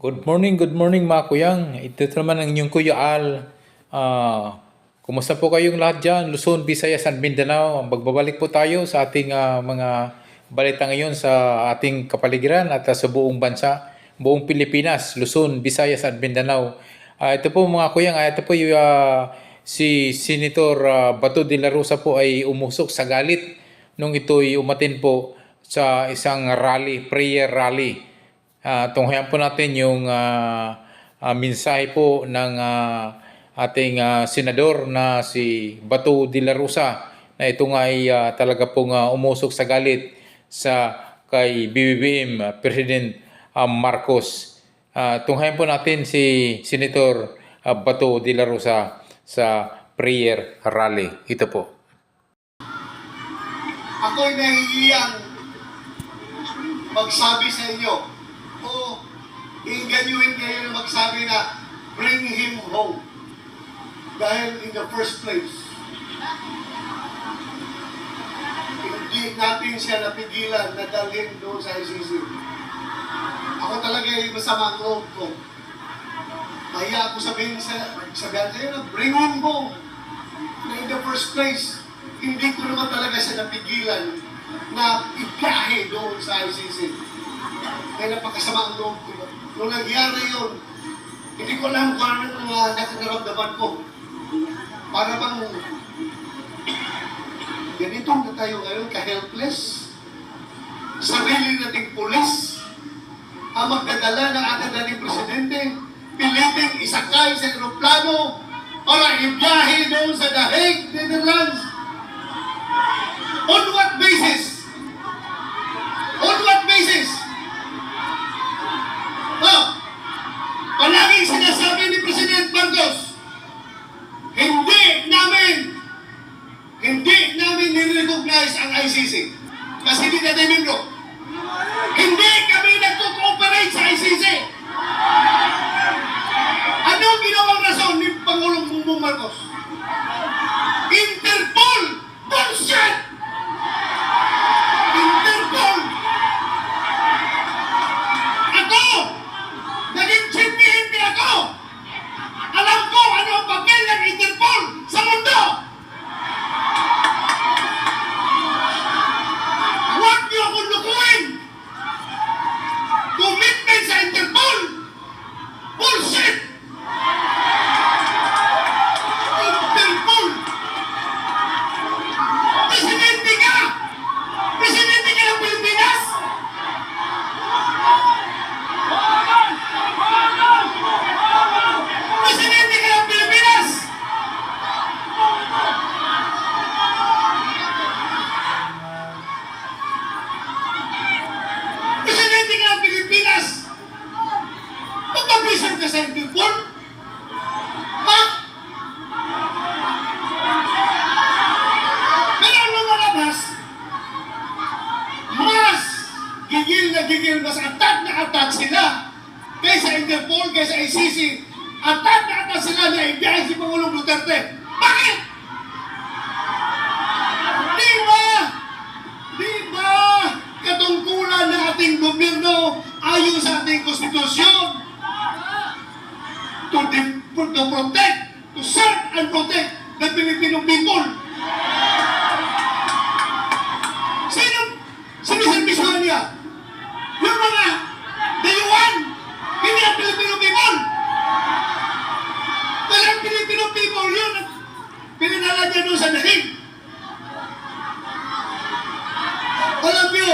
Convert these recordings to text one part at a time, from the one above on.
Good morning mga kuyang. Ito naman ang inyong Kuya Al. Kumusta po kayong lahat dyan? Luzon, Visayas, at Mindanao. Magbabalik po tayo sa ating mga balita ngayon sa ating kapaligiran at sa buong bansa, buong Pilipinas, Luzon, Visayas, at Mindanao. Ito po mga kuyang, ito po yung si Senator Bato de la Rosa po ay umusok sa galit nung ito'y umatin po sa isang rally, prayer rally. Tunghayan po natin yung mensahe po ng ating senador na si Bato de la Rosa na ito nga ay talaga pong umusok sa galit sa kay BBM President Marcos. Tunghayan po natin si Senator Bato de la Rosa sa prayer rally. Ito po. Ako'y nahihiyang magsabi sa inyo o inganyuhin kayo na magsabi na bring him home. Dahil in the first place, hindi natin siya napigilan na dalhin doon sa ICC. Ako talaga ay masama ang loob ko. Mahiya ako sabihin sa'yo na bring him home. Na in the first place, hindi ko naman talaga siya napigilan na ibiyahe doon sa ICC. Kaya napakasama ang loob ko. Nung nangyari yun, hindi ko alam kung ano ang nakaramdaman ko. Para bang ganito na tayo ngayon, ka-helpless. Sarili nating pulis ang magdadala ng ating dating presidente, piliting isakay sa aeroplano para ibiyahe doon sa The Hague, Netherlands. On what basis? On what basis? Palaging sinasabi ni President Marcos, hindi namin nire-recognize ang ICC. Kasi hindi natin membro. Hindi kami nagko-cooperate sa ICC. Ano ang ginawang rason ni Pangulong Bongbong Marcos? Interpol! Bullshit! Interpol! Ako! Naging chief ako! Alam ko ano ang papel ng Interpol sa mundo! Huwag niyo akong lukuhin! Commitment sa Interpol! Bullshit! Interpol! Presidente ka! Presidente ka ng Pilipinas! Presidente ka ng Pilipinas! Presidente ka ng Pilipinas! Magpapisyon ka sa Interpol? Ha? Pero ang lumalabas, mas gigil, mas atat sila kaysa Interpol, kaysa ICC. Atat sila na ibiyahe si Pangulong Duterte. Bakit? Di ba katungkulan ng ating gobyerno ayon sa ating konstitusyon to protect, to serve and protect the Filipino people? Sino niya? Yung mga dayuhan, hindi ang Filipino people. Kaya ang Filipino people yun, pinanala niya doon sa dahig. Alam niyo,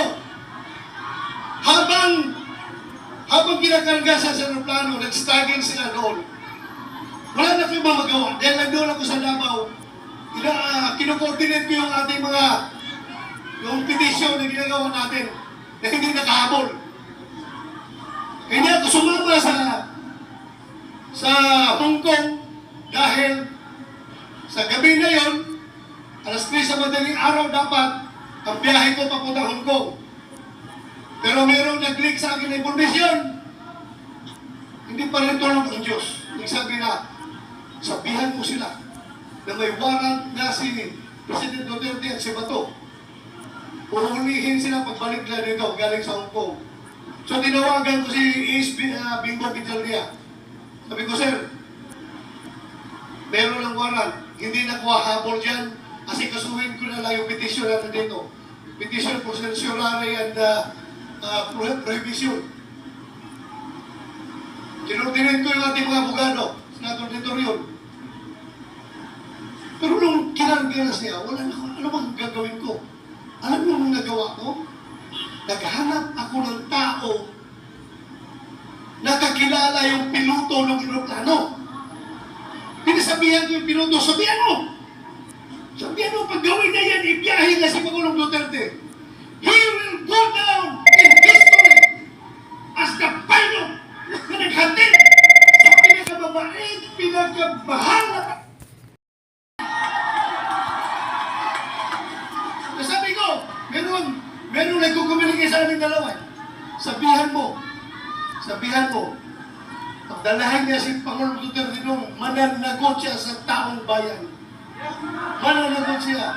habang kinakarga sa aeroplano, nag-stagging sila doon. Wala na kayong mamagawa. Dahil nandun ako sa Davao, kino-coordinate ko yung ating mga yung petisyon na ginagawa natin na hindi nakahabol. Kaya ako sumama sa Hong Kong dahil sa gabi na yon, alas 3 sa madaling araw dapat ang biyahe ko papunta Hong Kong. Pero mayroong nag-leak sa akin na informasyon. Hindi pa rin tulong ng Diyos. Nagsabi na, sabihan mo sila na may warrant na si President Duterte at si Bato. Puhulihin sila pagbalik nila dito galing sa Hong Kong. So tinawagan ko si Bingo Quintanilla. Sabi ko, sir, meron ng warrant, hindi nakuha habol dyan, kasi kasuhin ko na lang yung petition natin dito. Petition for censurary and prohibition. Tinutinin ko yung ating mga abogado, senator dito yun. Pero nung kinargalas niya, wala na ano bang gagawin ko? Alam mo nung nagawa ko? Naghanap ako ng tao nakakilala yung piloto ng aeroplano. Pinasabihan ko yung piloto, sabihan mo! Sabihan mo, pag gawin na yan, ibiyahin na si Pangulong Duterte. He will go down in history as the pilot na naghatid sa pinakamabait, pinakamahal na. Sabi ko, meron nagkukumiligay sa aming dalawa. Sabihan mo, pagdalahan niya si Pangulong Duterte nung mananagot siya sa taong bayan. Mananagot siya.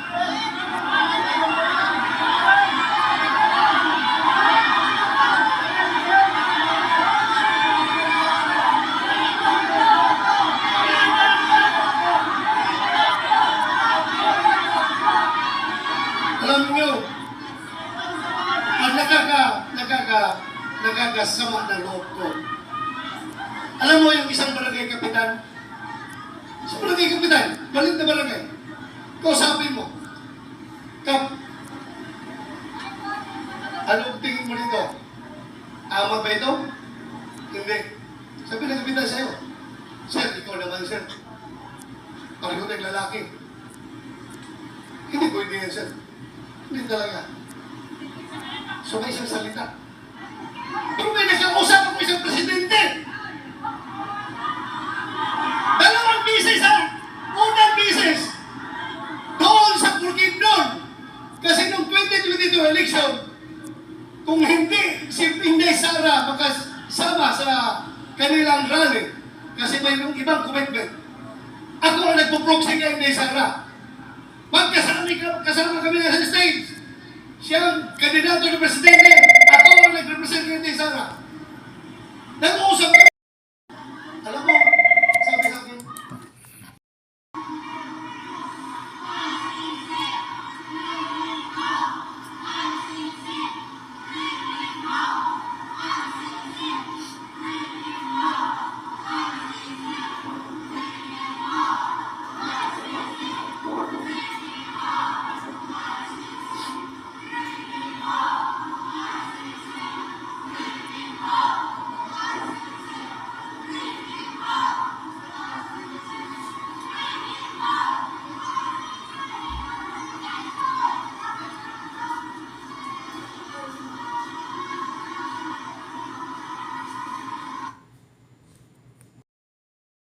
Alam niyo, ang nakakasama na loob ko. Alam mo yung isang barangay kapitan? Isang barangay kapitan, balit na barangay. Kausapin mo, Kap, anong tingin mo dito? Tama ba ito? Hindi. Sabi ng kapitan sa'yo, sir, ikaw naman, sir. Pareho tayong lalaki. Hindi pwede yan, sir. Hindi talaga. So may isang salita. Pero may nagkausap ako isang presidente. Dalawang bisis ha! Unang bisis! Doon sa Bukidnon! Kasi nung 2022 election, kung hindi si Inday Sara makasama sa kanilang rally, kasi may ibang commitment, ako ang nagpo-proxy kay Inday Sara. Kasama kami na sa stage. Siyang kandidato ng presidente, ako ang nag-represent kay Inday Sara. Nag-uusap kami. Alam mo, sabi sa akin,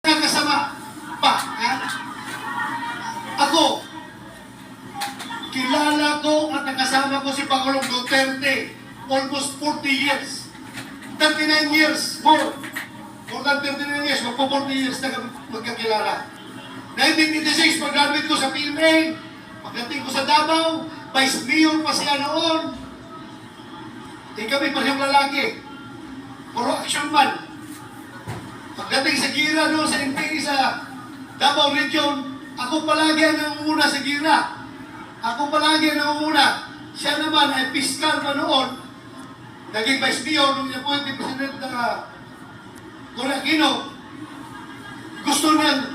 nakakasama pa. Ha? Ako, kilala ko at nakasama ko si Pangulong Duterte almost 40 years. 39 years more. More than 39 years, magpo 40 years na kami magkakilala. 1986, pag-graduate ko sa PMA, pagdating ko sa Davao, Vice Mayor pa siya noon. Di kami parehong lalaki. Puro action man. Pagdating sa Gira noon sa NPA sa Davao Region, ako palagi ang nangunguna sa Gira. Ako palagi ang nangunguna. Siya naman ay piskal pa noon. Naging Vice Mayor nung appointed President Cory Aquino. Gusto nang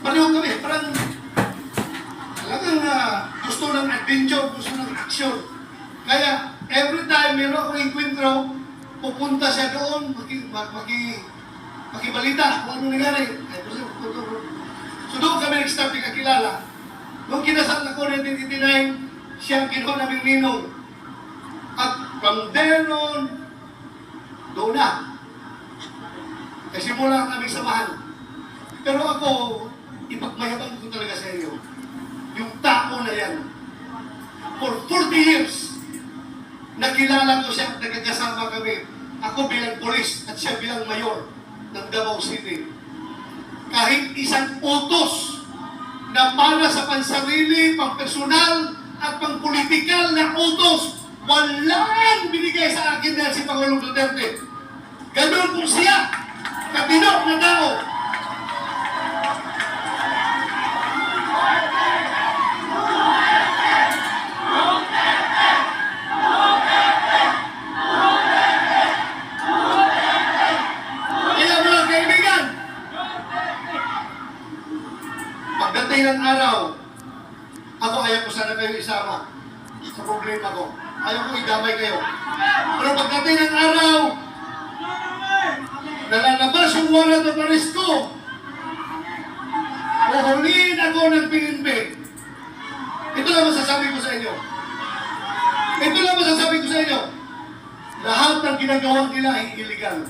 pareho kami, parang talagang gusto ng adventure, gusto ng action. Kaya every time meron akong enkwentro, pupunta siya doon, makibalita kung ano nangyari. So doon kami nag-start kakilala. Nung kinasal ako ng 1989, siya ang kinuha naming ninong. At from there on, doon na. Kasi mula kami samahan. Pero ako, ipagmayabang ko talaga sa iyo. Yung tao na yan. For 40 years, nakilala ko siya at nagkakasama kami. Ako bilang polis at siya bilang mayor ng Davao City. Kahit isang utos na para sa pansarili, pang-personal at pang-politikal na utos, walang binigay sa akin na si Pangulong Duterte. Ganun po siya. Katinok na tao. Kaya mga kaibigan, pagdating ng araw, ako ayaw ko sana kayo isama sa problema ko. Ayaw ko idamay kayo. Pero pagdating ng araw, nalalabas yung warrant of arrest ko, uhulihin ako ng PNP. Ito lang masasabi ko sa inyo. Ito lang masasabi ko sa inyo. Lahat ng ginagawa nila ay illegal.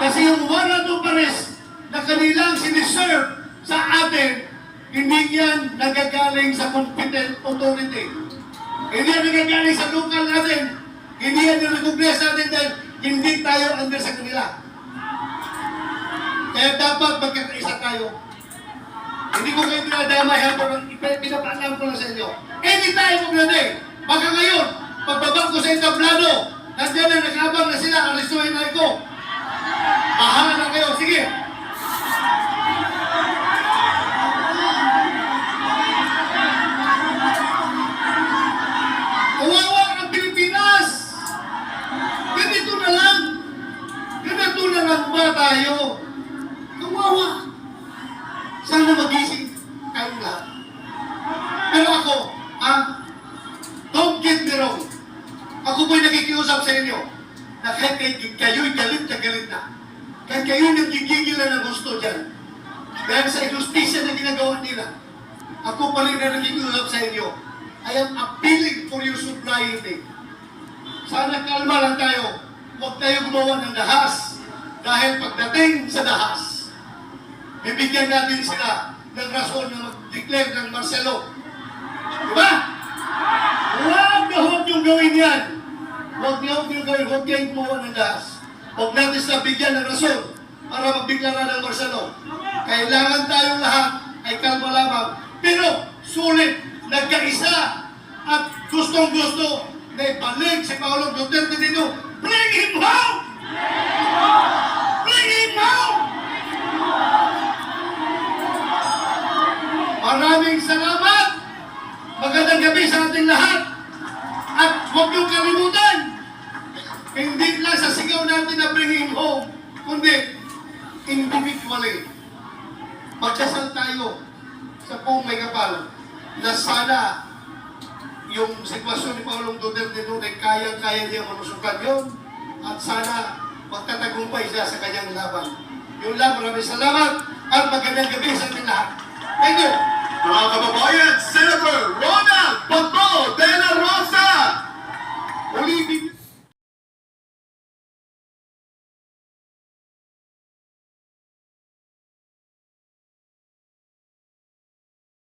Kasi yung warrant of arrest na kanilang siniserve sa atin, hindi yan nagagaling sa competent authority. Hindi yan nagagaling sa local natin. Hindi yan nire-recognize natin dahil hindi tayo under sa kanila. Kaya dapat magkakaisa tayo. Hindi ko kayo pinadamay habang pinapaalam ko lang sa inyo. Anytime of the day, baka ngayon, pagbabang ko sa entablado, nandiyan na nag-abang na sila, aristuhin na ako. Bahala na kayo, sige. Kawawa ang Pilipinas! Ganito na lang! Ganito na lang ba tayo? Kawawa! Sana magising kayong lahat. Pero ako, don't get me wrong. Ako po'y nakikiusap sa inyo na kahit kayo'y galit na galit na. Kahit kayo'y nagigigilan ng gusto dyan. Dahil sa inustisya na ginagawa nila, ako pa rin na nakikiusap sa inyo. I am appealing for your sobriety. Sana kalma lang tayo. Huwag tayo gumawa ng dahas. Dahil pagdating sa dahas, bibigyan natin sila ng rason na mag-declare ng Marcelo. Diba? Huwag yung gawin yan. Huwag yung gawin. Huwag kayong gumawa ng dahas. Huwag natin sila bigyan ng rason para magdeklara ng Marcelo. Kailangan tayong lahat ay kalma lamang. Pero sulit, nagkaisa at gustong-gusto na ibalik si Paolo Duterte dito. Bring him home! Bring him home! Maraming salamat! Magandang gabi sa ating lahat! At huwag niyong kalimutan, hindi lang sa sigaw natin na bring him home, kundi individually. Magdasal tayo sa buong may kapal na sana yung sitwasyon ni Paulong Duterte doon ay kayang-kaya niya manusukan yun at sana magtatagumpay siya sa kanyang laban. Yun lang, maraming salamat at magandang gabi sa ating lahat.